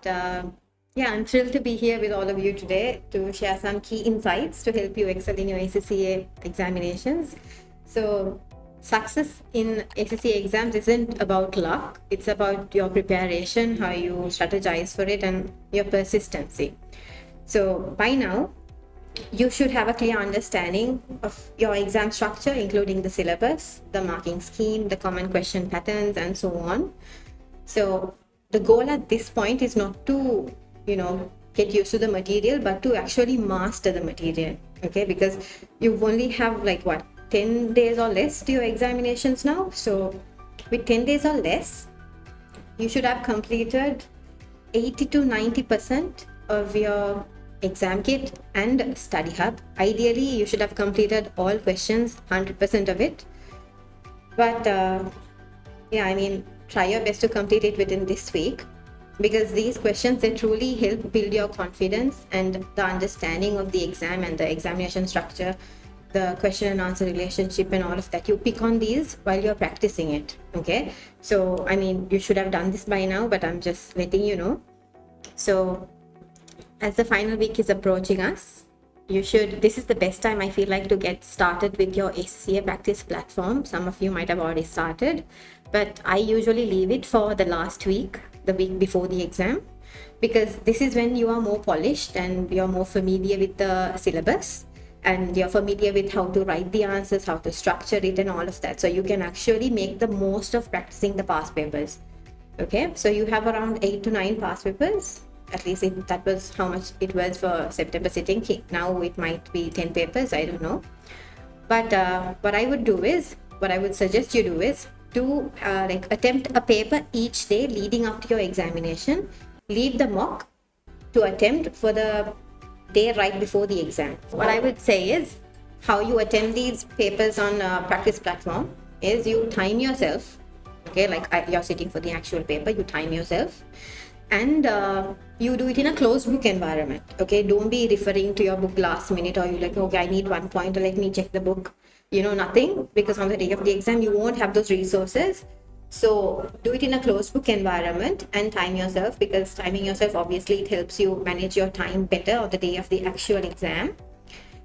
Yeah, I'm thrilled to be here with all of you today to share some key insights to help you excel in your ACCA examinations. So, success in ACCA exams isn't about luck, it's about your preparation, how you strategize for it, and your persistency. So, by now, you should have a clear understanding of your exam structure, including the syllabus, the marking scheme, the common question patterns, and so on. So the goal at this point is not to, get used to the material, but to actually master the material. Okay, because you only have 10 days or less to your examinations now. So with 10 days or less, you should have completed 80 to 90% of your exam kit and study hub. Ideally, you should have completed all questions, 100% of it. But try your best to complete it within this week, because these questions, they truly help build your confidence and the understanding of the exam and the examination structure, the question and answer relationship and all of that. You pick on these while you're practicing it. Okay, so you should have done this by now, but I'm just letting you know. So as the final week is approaching us, this is the best time I feel like to get started with your ACCA practice platform. Some of you might have already started, but I usually leave it for the last week, the week before the exam, because this is when you are more polished and you're more familiar with the syllabus and you're familiar with how to write the answers, how to structure it and all of that. So you can actually make the most of practicing the past papers. Okay, so you have around 8 to 9 past papers. At least that was how much it was for September sitting. Now it might be 10 papers, I don't know. But what I would suggest you do is to attempt a paper each day leading up to your examination. Leave the mock to attempt for the day right before the exam. What I would say is, how you attempt these papers on practice platform is you time yourself. Okay, you're sitting for the actual paper, you time yourself. And you do it in a closed book environment. Okay, don't be referring to your book last minute, or you okay, I need 1 point, or let me check the book. Nothing, because on the day of the exam you won't have those resources. So do it in a closed book environment and time yourself, because timing yourself, obviously it helps you manage your time better on the day of the actual exam.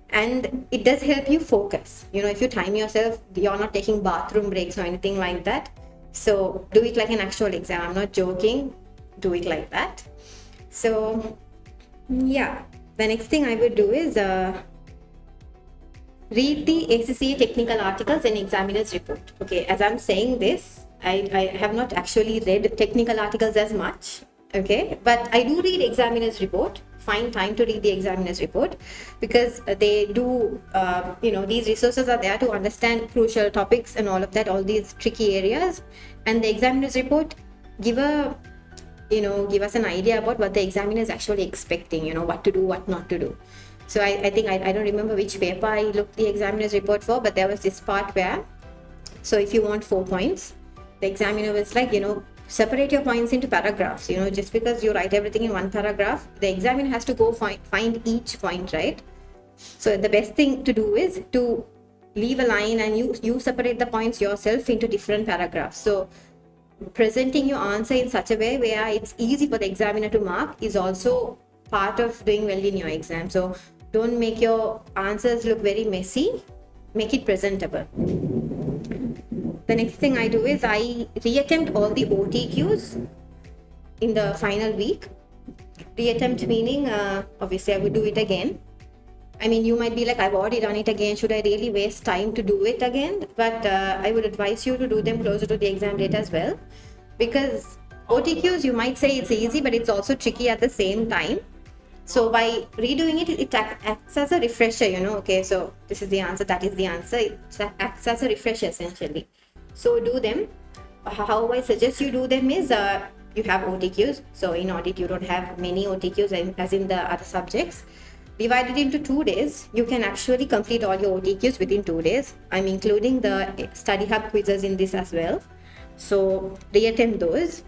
And it does help you focus. If you time yourself, you're not taking bathroom breaks or anything like that. So do it like an actual exam. I'm not joking. Do it like that. So yeah, the next thing I would do is read the ACCA technical articles and examiner's report. Okay, as I'm saying this, I have not actually read technical articles as much. Okay, but I do read examiner's report. Find time to read the examiner's report, because they do, these resources are there to understand crucial topics and all of that, all these tricky areas. And the examiner's report give us an idea about what the examiner is actually expecting, what to do, what not to do. So I think, I don't remember which paper I looked the examiner's report for, but there was this part where, so if you want 4 points, the examiner was like, separate your points into paragraphs. Just because you write everything in one paragraph, the examiner has to go find each point, right? So the best thing to do is to leave a line and you separate the points yourself into different paragraphs. So presenting your answer in such a way where it's easy for the examiner to mark is also part of doing well in your exam. So don't make your answers look very messy, make it presentable. The next thing I do is I reattempt all the OTQs in the final week. Reattempt meaning, obviously I would do it again. You might be like, I've already done it again, should I really waste time to do it again? But I would advise you to do them closer to the exam date as well, because OTQs, you might say it's easy, but it's also tricky at the same time. So by redoing it, it acts as a refresher, okay, so this is the answer, that is the answer. It acts as a refresher essentially. So do them. How I suggest you do them is, you have OTQs. So in audit, you don't have many OTQs as in the other subjects. Divide it into 2 days. You can actually complete all your OTQs within 2 days. I'm including the study hub quizzes in this as well. So reattempt those.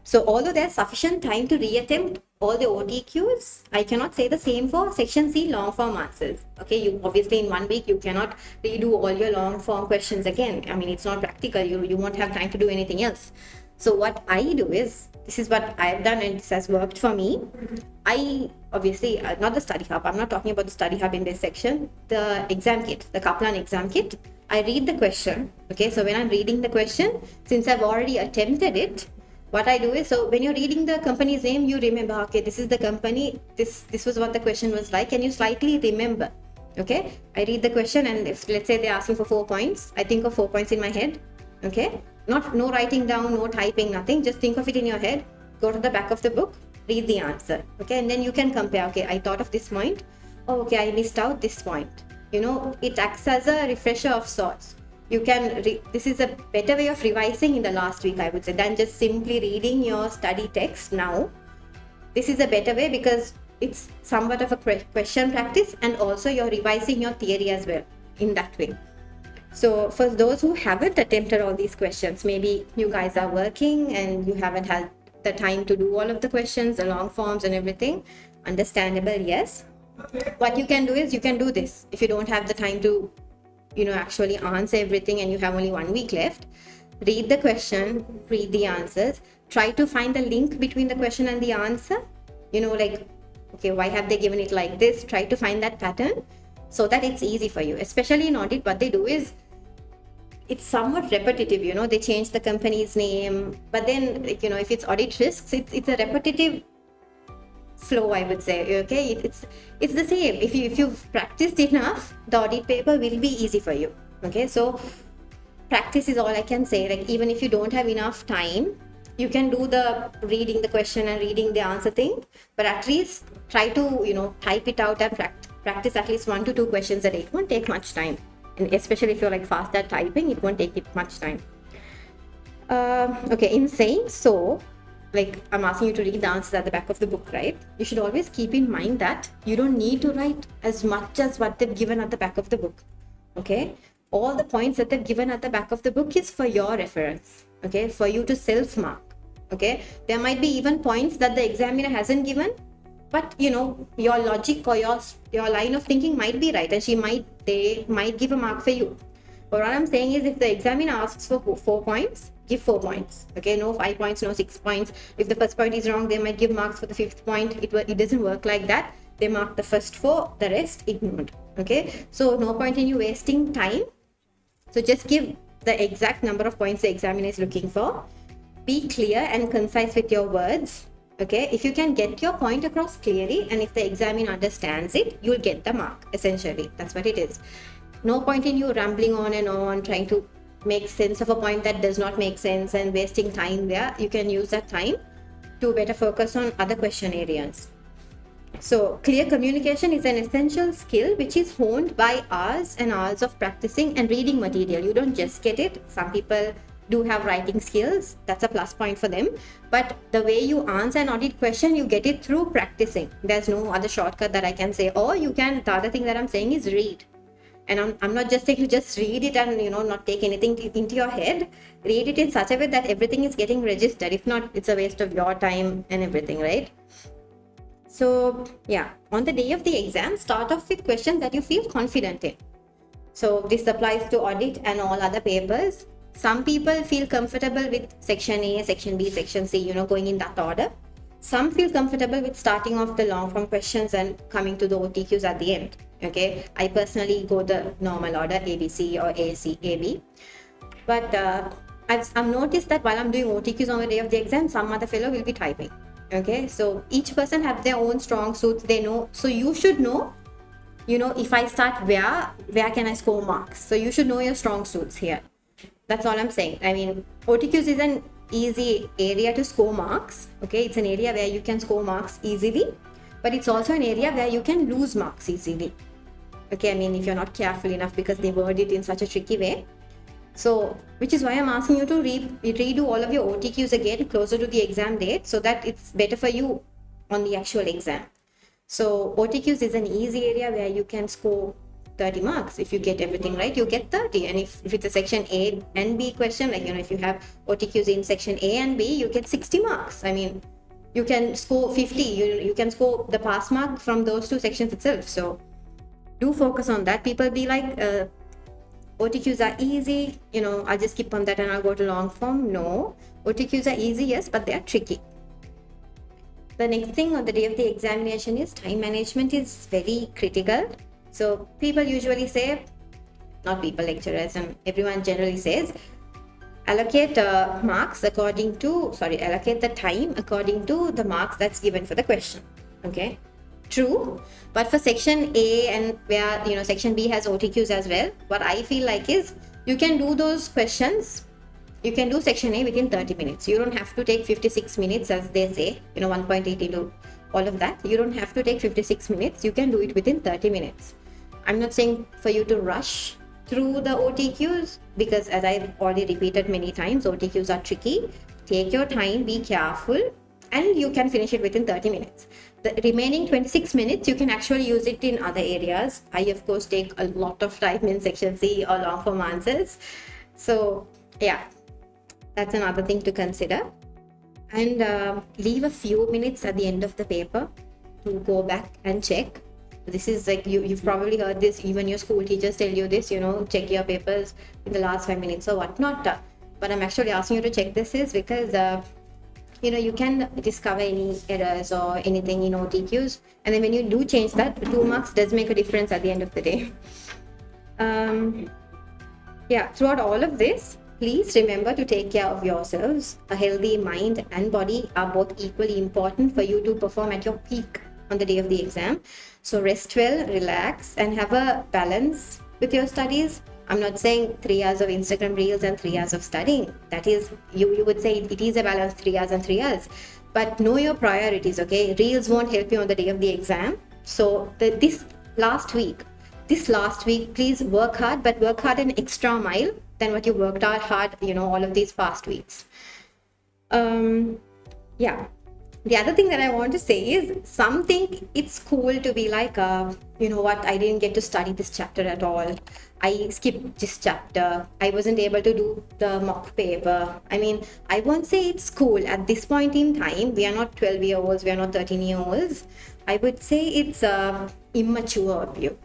So although there's sufficient time to reattempt all the OTQs, I cannot say the same for section C long form answers. Okay, you obviously in 1 week you cannot redo all your long form questions again. It's not practical. You won't have time to do anything else. So what I do is, this is what I've done and this has worked for me. I obviously, not the study hub, I'm not talking about the study hub in this section, the exam kit, the Kaplan exam kit. I read the question. Okay, so when I'm reading the question, since I've already attempted it, what I do is, so when you're reading the company's name, you remember, okay, this is the company, this was what the question was like, and you slightly remember. Okay, I read the question, and if let's say they're asking for 4 points, I think of 4 points in my head. Okay, no writing down, no typing, nothing, just think of it in your head, go to the back of the book, read the answer. Okay, and then you can compare, okay, I thought of this point, oh, okay, I missed out this point. You know, it acts as a refresher of sorts. You can this is a better way of revising in the last week, I would say, than just simply reading your study text now. This is a better way because it's somewhat of a question practice, and also you're revising your theory as well in that way. So for those who haven't attempted all these questions, maybe you guys are working and you haven't had the time to do all of the questions, the long forms and everything. Understandable, yes. What you can do is, you can do this if you don't have the time to, you know, actually answer everything and you have only 1 week left. Read the question, read the answers, try to find the link between the question and the answer. You know, like, okay, why have they given it like this? Try to find that pattern so that it's easy for you. Especially in audit, what they do is, it's somewhat repetitive, you know, they change the company's name, but then, like, you know, if it's audit risks, it's a repetitive flow, I would say. Okay, it's the same. If you've practiced enough, the audit paper will be easy for you. Okay, so practice is all I can say. Like, even if you don't have enough time, you can do the reading the question and reading the answer thing, but at least try to, you know, type it out and practice at least 1 to 2 questions a day. It won't take much time, and especially if you're like fast at typing, it won't take it much time. Okay, in saying so, like, I'm asking you to read the answers at the back of the book, right? You should always keep in mind that you don't need to write as much as what they've given at the back of the book. Okay, all the points that they've given at the back of the book is for your reference. Okay, for you to self-mark. Okay, there might be even points that the examiner hasn't given, but you know, your logic or your line of thinking might be right, and they might give a mark for you. But what I'm saying is, if the examiner asks for 4 points, give 4 points. Okay, no 5 points, no 6 points. If the first point is wrong, they might give marks for the 5th point. It doesn't work like that. They mark the first 4, the rest ignored. Okay, so no point in you wasting time. So just give the exact number of points the examiner is looking for. Be clear and concise with your words. Okay, if you can get your point across clearly, and if the examiner understands it, you'll get the mark. Essentially, that's what it is. No point in you rambling on and on, trying to make sense of a point that does not make sense and wasting time there. You can use that time to better focus on other question areas. So clear communication is an essential skill which is honed by hours and hours of practicing and reading material. You don't just get it. Some people do have writing skills, that's a plus point for them, but the way you answer an audit question, you get it through practicing. There's no other shortcut that I can say. Or you can, the other thing that I'm saying is read. And I'm not just saying to just read it and, you know, not take anything into your head. Read it in such a way that everything is getting registered. If not, it's a waste of your time and everything, right? So yeah, on the day of the exam, start off with questions that you feel confident in. So this applies to audit and all other papers. Some people feel comfortable with section A, section B, section C, you know, going in that order. Some feel comfortable with starting off the long form questions and coming to the OTQs at the end. Okay, I personally go the normal order, ABC or AC, AB. But I've noticed that while I'm doing OTQs on the day of the exam, some other fellow will be typing. Okay, so each person have their own strong suits, they know. So you should know, you know, if I start where can I score marks? So you should know your strong suits here. That's all I'm saying. I mean, OTQs is an easy area to score marks. Okay, it's an area where you can score marks easily, but it's also an area where you can lose marks easily. Okay, I mean, if you're not careful enough, because they word it in such a tricky way. So, which is why I'm asking you to redo all of your OTQs again closer to the exam date, so that it's better for you on the actual exam. So OTQs is an easy area where you can score 30 marks. If you get everything right, you get 30. And if it's a section A and B question, like, you know, if you have OTQs in section A and B, you get 60 marks. I mean, you can score 50. You can score the pass mark from those 2 sections itself. So do focus on that. People be like, OTQs are easy, you know, I'll just skip on that and I'll go to long form. No, OTQs are easy, yes, but they are tricky. The next thing on the day of the examination is time management is very critical. So people usually say, not people, lecturers and everyone generally says, allocate allocate the time according to the marks that's given for the question. Okay, true. But for section A and where section B has OTQs as well, what I feel like is you can do those questions. You can do section A within 30 minutes. You don't have to take 56 minutes as they say, 1.8 into all of that. You don't have to take 56 minutes. You can do it within 30 minutes. I'm not saying for you to rush through the OTQs, because as I've already repeated many times, OTQs are tricky. Take your time, be careful, and you can finish it within 30 minutes. The remaining 26 minutes, you can actually use it in other areas. I, of course, take a lot of time in section C or long form answers. So, yeah, that's another thing to consider. And leave a few minutes at the end of the paper to go back and check. This is like, you've probably heard this, even your school teachers tell you this, check your papers in the last 5 minutes or whatnot. But I'm actually asking you to check this is because, you can discover any errors or anything in OTQs. And then when you do change that, 2 marks does make a difference at the end of the day. Throughout all of this, please remember to take care of yourselves. A healthy mind and body are both equally important for you to perform at your peak on the day of the exam. So rest well, relax, and have a balance with your studies. I'm not saying 3 hours of Instagram reels and 3 hours of studying. That is, you would say it is a balance, 3 hours and 3 hours. But know your priorities, okay? Reels won't help you on the day of the exam. So this last week, please work hard, but work hard an extra mile than what you worked hard, all of these past weeks. The other thing that I want to say is something, it's cool to be like, I didn't get to study this chapter at all. I skipped this chapter. I wasn't able to do the mock paper. I mean, I won't say it's cool. At this point in time, we are not 12-year-olds, we are not 13-year-olds. I would say it's immature of you,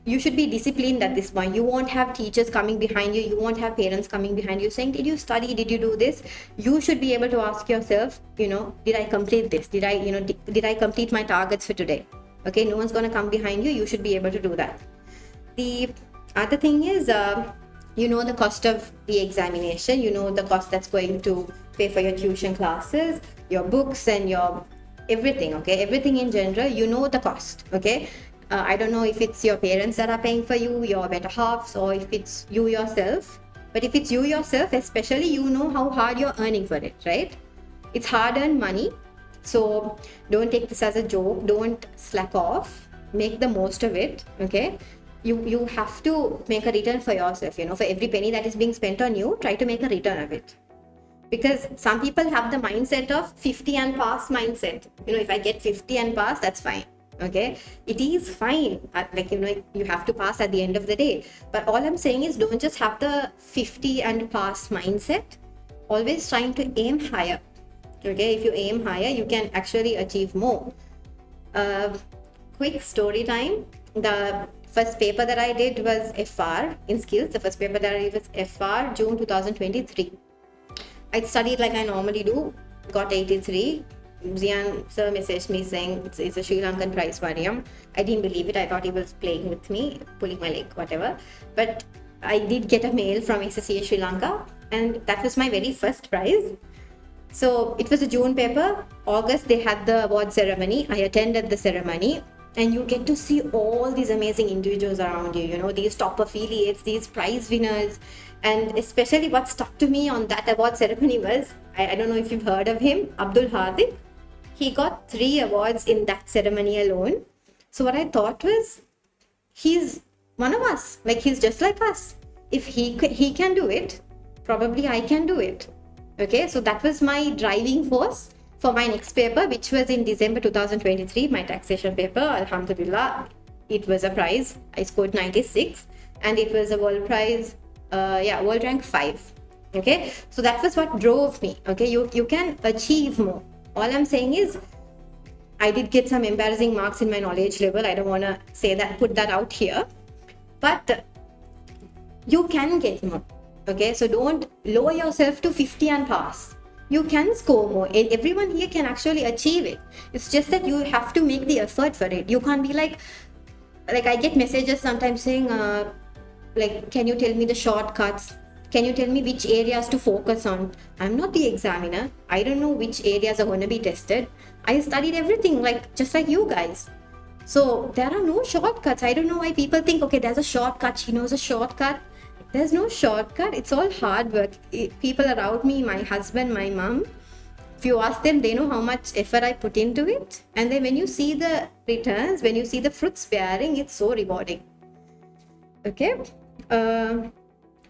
You should be disciplined at this point. You won't have teachers coming behind you. You won't have parents coming behind you saying, did you study? Did you do this? You should be able to ask yourself, did I complete this? Did I complete my targets for today? Okay, no one's going to come behind you. You should be able to do that. The other thing is, the cost of the examination. The cost that's going to pay for your tuition classes, your books and your everything, okay? Everything in general, the cost, okay? I don't know if it's your parents that are paying for you, your better halves, or if it's you yourself. But if it's you yourself, especially, you know how hard you're earning for it, right? It's hard-earned money. So don't take this as a joke. Don't slack off. Make the most of it, okay? You have to make a return for yourself, for every penny that is being spent on you, try to make a return of it. Because some people have the mindset of 50 and pass mindset. If I get 50 and pass, that's fine. Okay, it is fine, you have to pass at the end of the day, but all I'm saying is don't just have the 50 and pass mindset. Always trying to aim higher. Okay, if you aim higher, you can actually achieve more. Quick story time. The first paper that I did was FR in skills. The first paper that I did was FR June 2023. I studied like I normally do, got 83. Zian sir messaged me saying it's a Sri Lankan prize, Maryam. I didn't believe it. I thought he was playing with me, pulling my leg, whatever. But I did get a mail from ACCA Sri Lanka, and that was my very first prize. So it was a June paper. August they had the award ceremony. I attended the ceremony, and you get to see all these amazing individuals around you. These top affiliates, these prize winners. And especially what stuck to me on that award ceremony was, I don't know if you've heard of him, Abdul Hardik. He got 3 awards in that ceremony alone. So what I thought was, he's one of us. Like, he's just like us. If he can do it, probably I can do it. Okay, so that was my driving force for my next paper, which was in December 2023, my taxation paper. Alhamdulillah, it was a prize. I scored 96, and it was a world prize, world rank 5. Okay, so that was what drove me. Okay, you can achieve more. All I'm saying is, I did get some embarrassing marks in my knowledge level. I don't want to put that out here. But you can get more. Okay, so don't lower yourself to 50 and pass. You can score more. Everyone here can actually achieve it. It's just that you have to make the effort for it. You can't be like I get messages sometimes saying, like, can you tell me the shortcuts? Can you tell me which areas to focus on? I'm not the examiner. I don't know which areas are going to be tested. I studied everything, like just like you guys. So there are no shortcuts. I don't know why people think, okay, there's a shortcut. She knows a shortcut. There's no shortcut. It's all hard work. People around me, my husband, my mom, if you ask them, they know how much effort I put into it. And then when you see the returns, when you see the fruits bearing, it's so rewarding. Okay.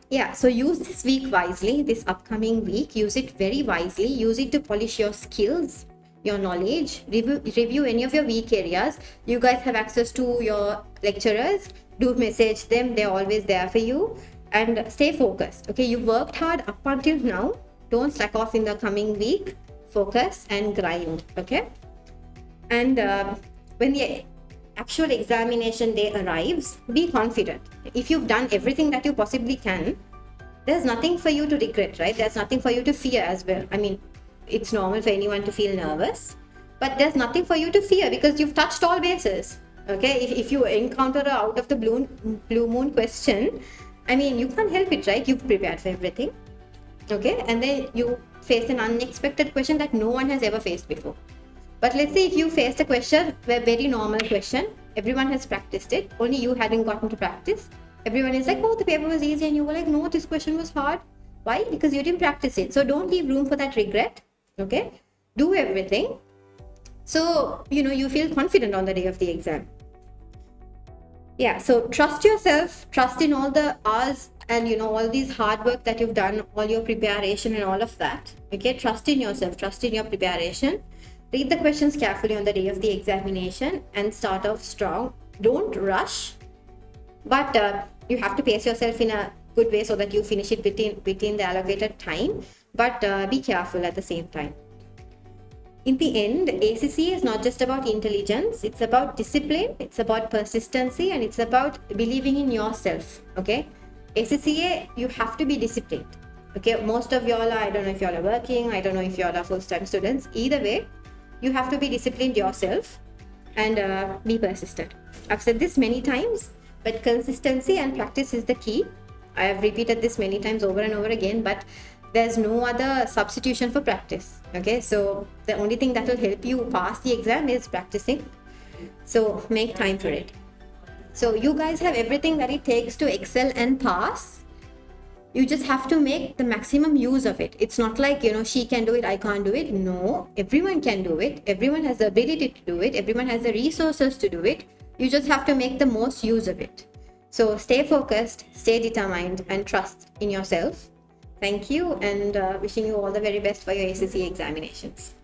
Yeah, so use this week wisely, this upcoming week. Use it very wisely. Use it to polish your skills, your knowledge. Review any of your weak areas. You guys have access to your lecturers. Do message them. They're always there for you. And stay focused. Okay, you worked hard up until now. Don't slack off in the coming week. Focus and grind. Okay. And when the actual examination day arrives, be confident. If you've done everything that you possibly can, there's nothing for you to regret, right? There's nothing for you to fear as well. I mean, it's normal for anyone to feel nervous, but there's nothing for you to fear because you've touched all bases. Okay, if you encounter a out of the blue moon question, I mean, you can't help it, right? You've prepared for everything. Okay, and then you face an unexpected question that no one has ever faced before. But let's say if you faced a question, a very normal question, everyone has practiced it, only you hadn't gotten to practice. Everyone is like, oh, the paper was easy, and you were like, no, this question was hard. Why? Because you didn't practice it. So don't leave room for that regret. Okay, do everything so you feel confident on the day of the exam. Yeah, so trust yourself, trust in all the hours and all these hard work that you've done, all your preparation and all of that. Okay, trust in yourself, trust in your preparation. Read the questions carefully on the day of the examination and start off strong. Don't rush, but you have to pace yourself in a good way so that you finish it within the allocated time. But be careful at the same time. In the end, ACCA is not just about intelligence. It's about discipline. It's about persistency, and it's about believing in yourself. Okay, ACCA, you have to be disciplined. Okay, most of y'all are, I don't know if y'all are working. I don't know if y'all are full-time students. Either way, you have to be disciplined yourself and be persistent. I've said this many times, but consistency and practice is the key. I have repeated this many times over and over again, but there's no other substitution for practice. Okay, so the only thing that will help you pass the exam is practicing. So make time for it. So you guys have everything that it takes to excel and pass. You just have to make the maximum use of it. It's not like, she can do it, I can't do it. No, everyone can do it. Everyone has the ability to do it. Everyone has the resources to do it. You just have to make the most use of it. So stay focused, stay determined, and trust in yourself. Thank you, and wishing you all the very best for your ACCA examinations.